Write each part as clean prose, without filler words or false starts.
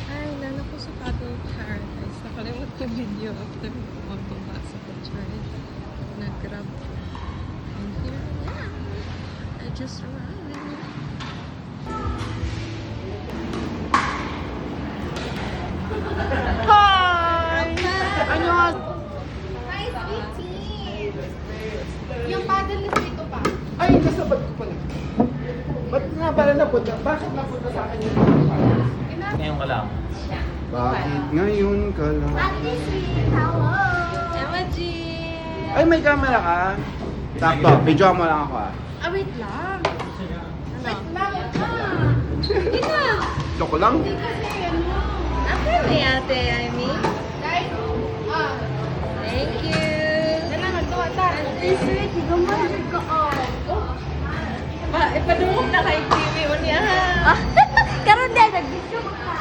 Ay, nana ko sa Paddle Paradise. Nakalimut ko video after magbaba sa picture. Nag-grab. And here I am. I just arrived. Hi! Ano? Hi, sweetie! Yung paddle list dito pa. Ay, nasabag ko pala. Ba't nga pala napunta? Bakit napunta sa akin yung Ngayon ka lang. Bakit ngayon ka lang? Ate sweet, hello! Emma Jean! Ay, may camera ka? Sakto, video mo lang ako ah. Ah, wait lang. Ano? Wait lang. Hindi na. Joke lang. Hindi kasi ano. Okay, may ate, Amy. Guys, Thank you! dala na to. Ate sweet, gumamit ka Ipadungog na kay TV mo niya. Karon din, nag-video ka.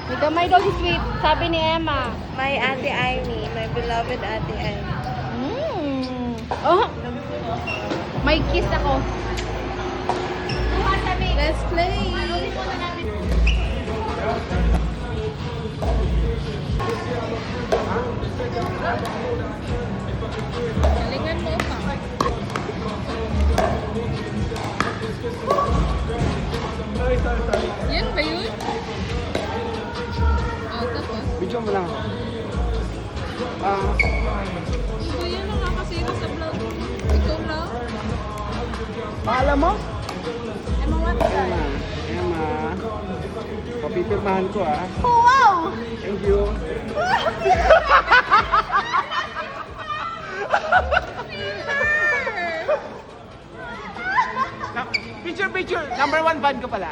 May gamay daw si sweet, sabi ni Emma. My ate Amy, my beloved ate Amy. Oh, may kiss ako. Let's play! Galingan mo pa. Yan ba yun? Tapos? Video mo lang ako. Ah, So yun lang nakakasira sa vlog. Ikaw lang? paalam mo? Emma, what's that? Emma. Papipirmahan ko ah. Oh, wow! Thank you. Picture, picture. Number 1 fan ko pala.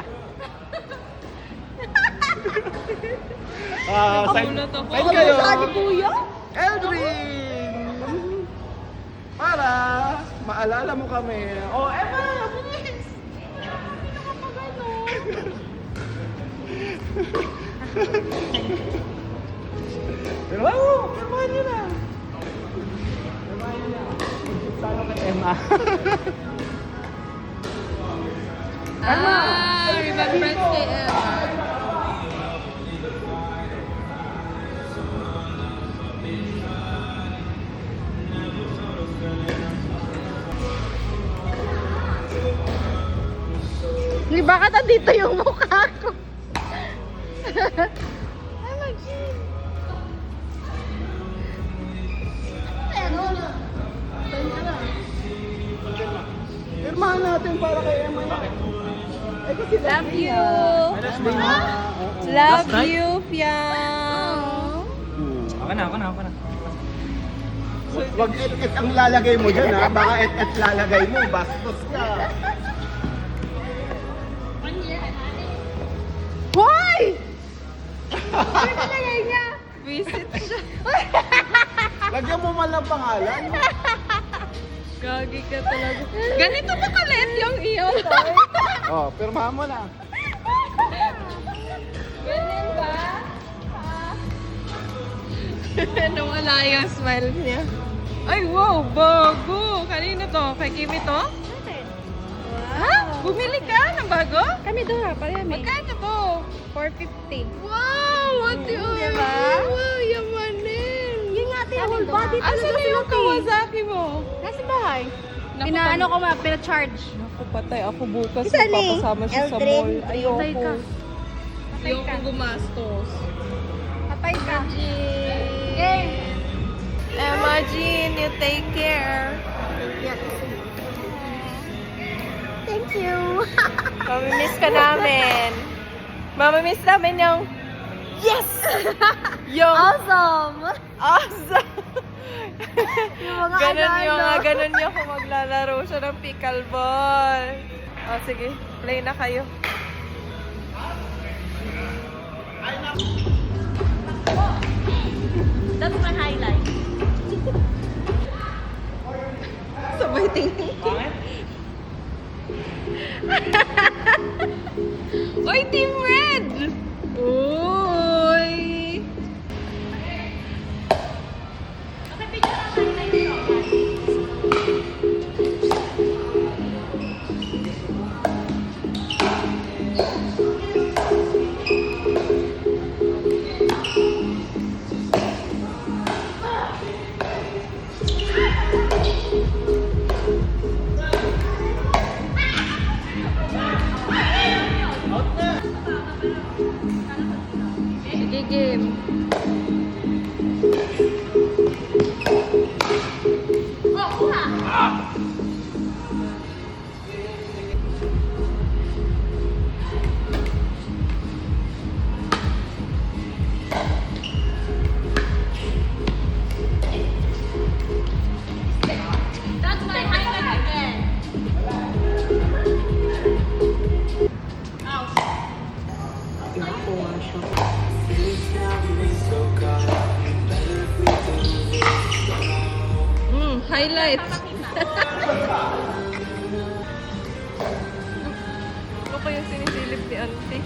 Sign kayo. Sabi kuya? Eldrin! Para maalala mo kami. Oh, Emma! Bilis! Pero pirmahan nyo na. Pirmahan nyo na. Sana kay Emma. We're my friends kay Emma. Di bakit andito yung mukha ko? Emma Jean. Pirmahan natin para kay Emma na. Eh kasi Love you! Oo. Love you, Fiang! Ako na. Wag et ang lalagay mo dyan ha. Baka et lalagay mo. Bastos ka. Hoy! Ano nilagay niya? Visit siya. Lagyan mo man lang pangalan. Gagi ka talaga. Ganito ba kalit yung iyo? Oh, pirmahan mo na. Ganun ba? Nawala yung smile niya. Ay, wow! Bago! Kanino to? Kay Kimi to? Ha? Bumili ka ng bago? Kami doon ha, parehami. Magkano to? 450. Wow! What the Diba? Wow! Yamanin! Yun nga ate, whole body Asan talaga na yung sila, te. Kawasaki mo? Nasa bahay. Naku, Pinaano ko ma, pinacharge. Naku, patay ako bukas. Isa ni, Magpapasama siya sa Eldrin. mall. Patay Ayoko. ka. Ayoko gumastos. Patay ka. Jean! Game. Emma Jean, you take care. Thank you. Mamimiss ka namin. Mamimiss namin yung yes! Yung Awesome. awesome! Yung mga Ganun yung kung maglalaro siya ng pickleball. O sige, play na kayo. That's my highlight. Sabay tingin ko. Oy, Team Red! Uy! Okay, picture ang highlight ko. Highlights. Ano pa yung sinisilip ni Auntie?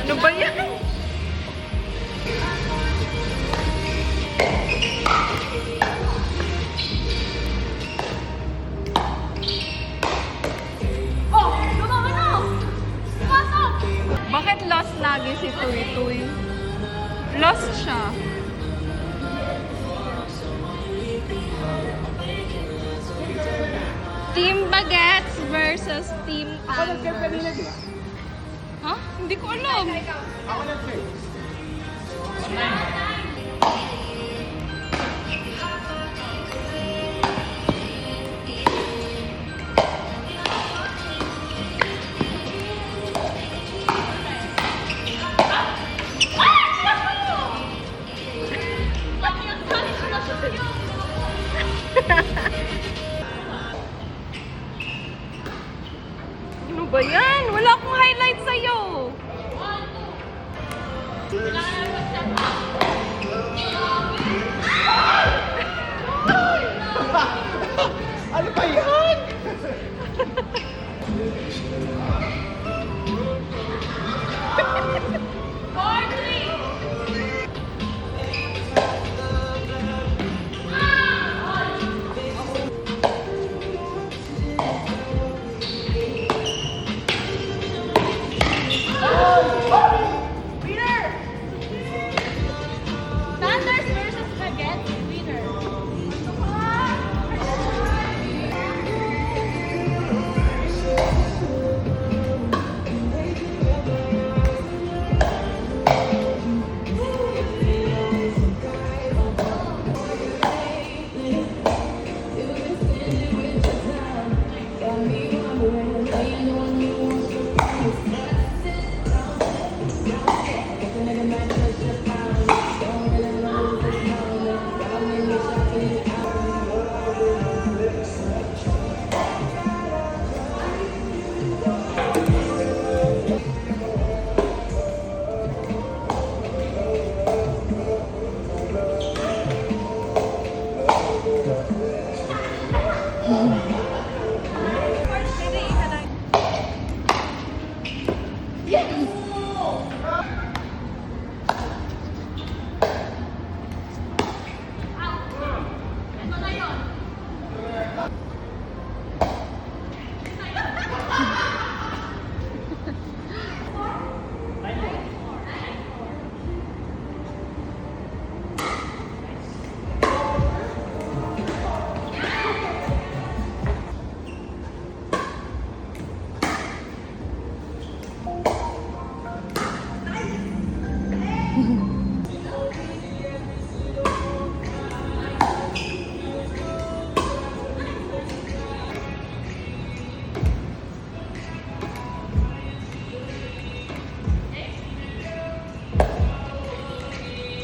Ano ba yan? Bakit lost lagi si Tuy Tuy? Lost siya. Team Baguettes versus Team Ako nag-serve kanina, di ba? Ha? Hindi ko alam. Ako nag-serve. Ano ba yan? Wala akong highlight sa'yo. Ano ba yan? Thunders versus Baguettes winner.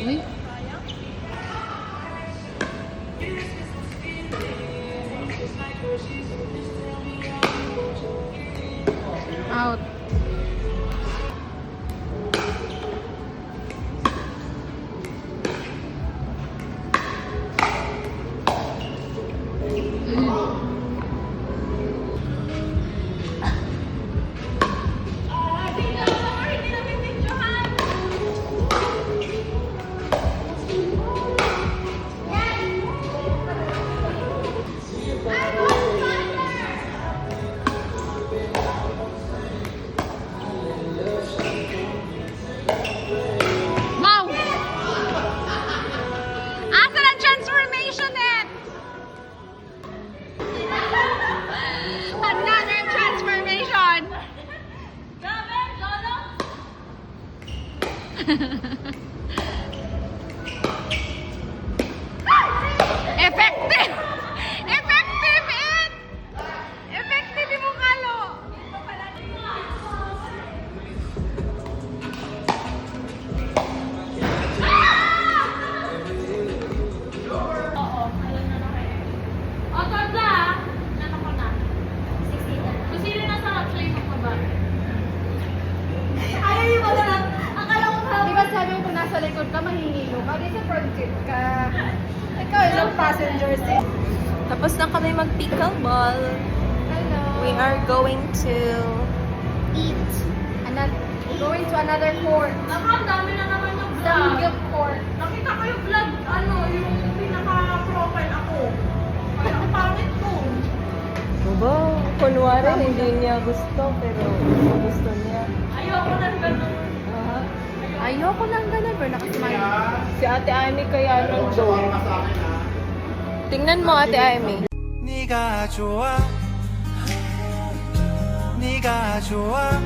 Uy. Out. Wow! Asan ang transformation net? Another transformation! Effective! Effective it! Effective yung di sa front seat ka. Ikaw, ilang passengers eh. Tapos na kami mag-pickleball. Hello. We are going to Eat. Going to another court. Ang dami na naman yung vlog. Samgyup court. Nakita ko yung vlog, yung pinaka-profile ako. Kaya ang pangit ko. Diba? Kunwari, hindi niya gusto, pero gusto niya. Ayoko nang ganun. Ayoko nang ganun, pero nakasmile. Si Ate Amy kaya nung doon. Tingnan mo, Ate Amy. 네가 좋아 네가 좋아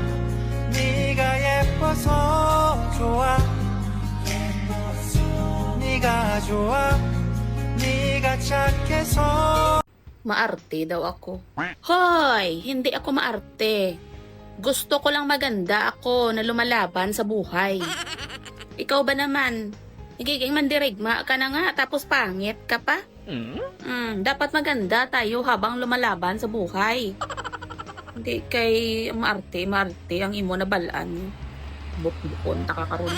네가 예뻐서 좋아 네가 좋아 네가 착해서 Maarte daw ako. Hoy! Hindi ako maarte. Gusto ko lang maganda ako na lumalaban sa buhay. Ikaw ba naman? Nagiging mandirigma ka na nga tapos pangit ka pa? Dapat maganda tayo habang lumalaban sa buhay. Hindi kay maarte ang imo na balaan. Bukbukon ta kakaroon.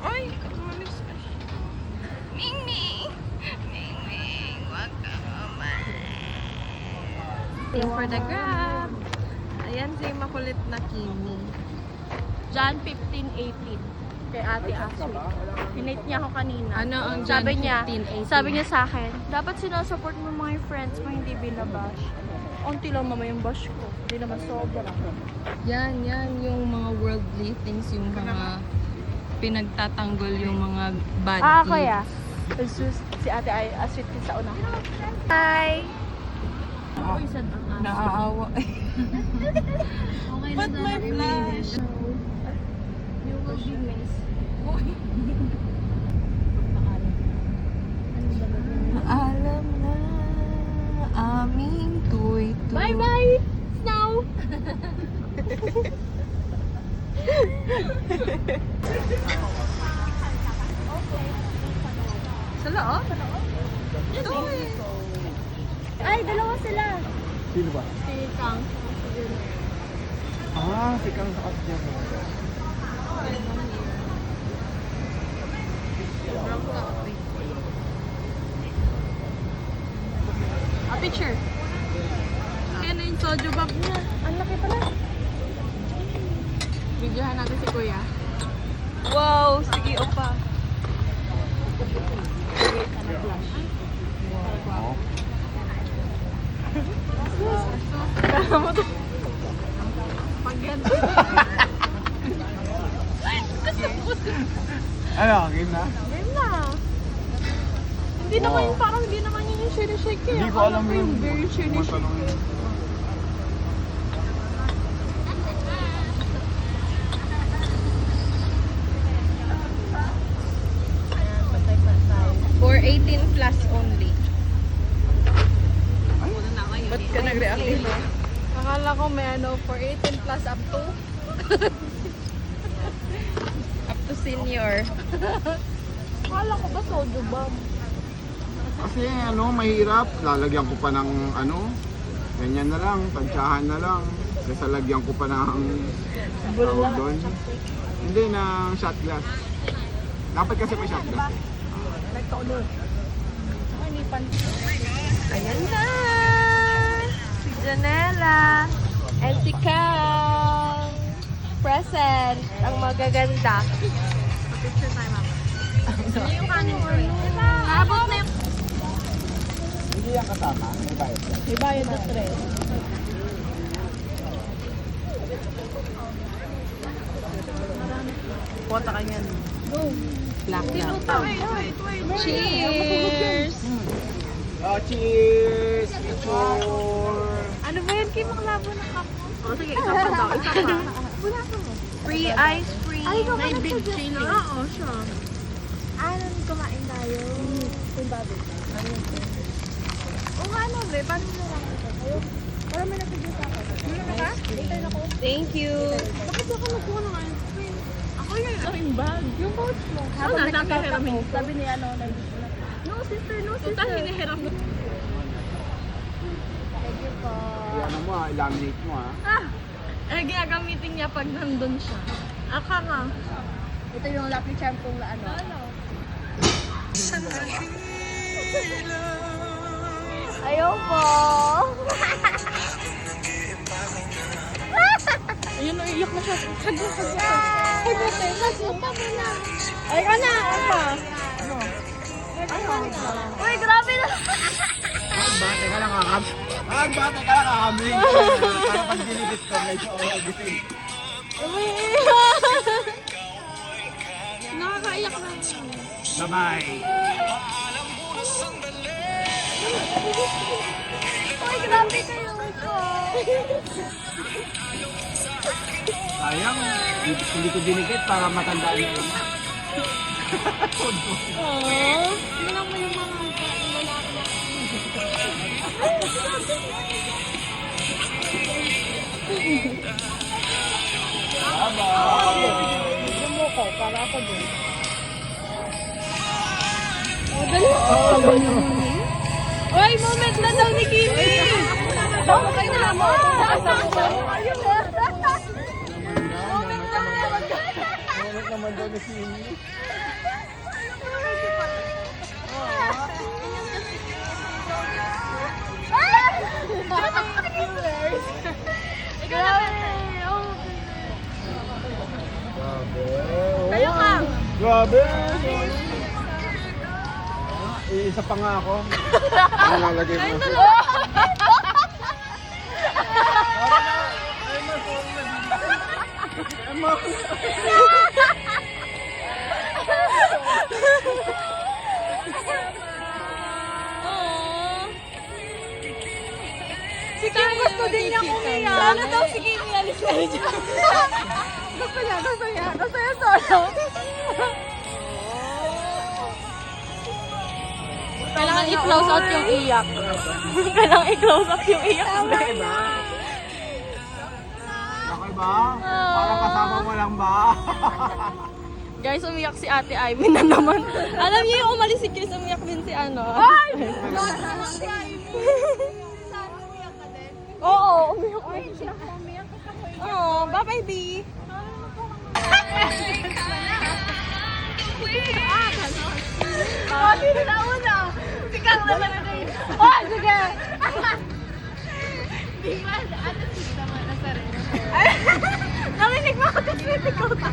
Ay, umalis na siya. Ming-ming! Ming-ming, wag ka Thank for the grab. Ayan si makulit na Kimi. John 15:18 kay Ate Ashley. Pinate niya ako kanina. Ano ang John Sabi niya, 15:18? sabi niya sa akin, dapat sinusupport mo mga friends mo, hindi binabash. Unti lang naman yung bash ko. Hindi naman sobra. Yan yung mga worldly things, yung mga pinagtatanggol yung mga bad things. Kaya. It's just si Ate ay aswit din sa una. Hi! Naaawa. But my flash. You will be missed. Alam na aming tuy-tuy. Bye-bye! Snow! Sa loob? Ito Ay, dalawa sila. Sino ba? Si Kang. Si Kang sa kasya mo. A picture. Kaya na yung soju bag niya. Ang laki pala. Videohan natin si Kuya. Wow, sige opa. Ano, game na? Game na. Hindi naman yung parang hindi naman yun yung shake eh. Hindi ko alam yung very shake. Matanong 18 plus only. Ba't ka nag-react? Akala ko may for 18 plus up to. Up to senior. Akala ko ba soju bomb? Kasi mahirap. Lalagyan ko pa ng ganyan na lang, tansyahan na lang. Kasi lalagyan ko pa ng tawag doon. Hindi, ng shot glass. Dapat kasi may shot glass. Nagtaulo. Ay, may pan. Ayan na! Si Janela and si Kang. Present. Ang magaganda. Picture tayo, mama. Hindi yung kanin ko eh. Abot na yung... Hindi yan kasama, may bayad. May bayad na tres. Pota ka niyan. Go. Black na. Wait. Cheers! Cheers! Picture! Ano ba yan? Kim, ang labo ng cup mo? O sige, isa pa daw. Isa pa. Wala ka mo. Free ice cream. Ay, ikaw May ka big nagsuggest chili. na? Oo, siya. Kumain tayo. Yung babi. Oo nga, be. Paano mo lang ito? Tayo. Para may nagsuggest ako. Ano ka? Later ako. Thank you. Bakit ba ka magkuha ng ice cream? Ako yung aking bag. Yung pouch mo. Habang nagkakart ako, sabi niya, no sister, no sister. Tutang hinihiram mo. Thank you po. Laminate mo ginagamitin niya pag nandun siya. Aka nga. Ito yung Lucky Charm kong ano. Ayaw po. Ayun, naiyak na siya. Saglit. Ay, ka na. Uy, grabe na. Teka lang kakami. Parang pag dinidit ko, medyo gising. Nakakaiyak na. Bye-bye. Uy, grabe kayo ito. Sayang, hindi ko dinigit para matandaan yun. Tingnan mo yung mga Bumuko, para ako din. Uy, moment na daw ni Kimi! Okay na mo. Moment naman daw ni Kimi. Kayo ka! Grabe! Isa pa nga ako. Nalalagay mo na siya. Si Kim gusto din niya umiyak. Sana daw si Kim alis na rin. Gusto niya solo. Kailangan i-close out yung iyak. Kailangan i-close out yung iyak. Okay ba? Parang kasama mo lang ba? Guys, umiyak si Ate Ivy na naman. Alam niyo yung umalis si Chris, umiyak din si ano. Ay! Si Ivy! umiyak ka din? Oo, umiyak ko. Oo, bye-bye, B. Sino na una? Si Kang naman na rin. Oh, sige! Di ba? Ano si naman na sa rin? Narinig mo ako kasi ikaw ka.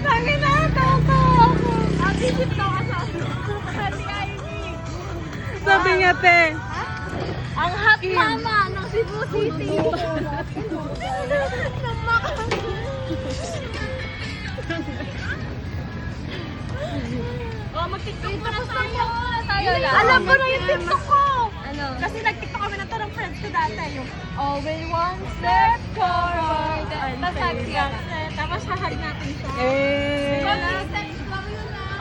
Sabi na, ako. Ang isip daw kasama. Si Ivy. Sabi niya, te. Ang hot mama ng Cebu City. Oh, mag-tiktok pa na tayo. Alam ko na yung tiktok ko. Ano? Kasi nag-tiktok kami na to ng friends ko dati. Yung always one step forward. Tapos hag-yan. Tapos hahag natin siya.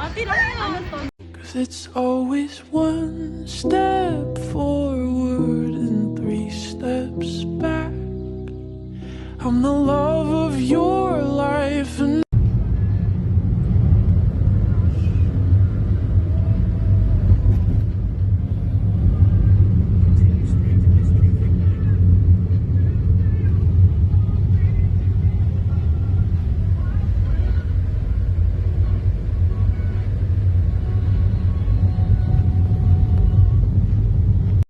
Oh, tinanong yun. Ano to? 'Cause it's always one step forward.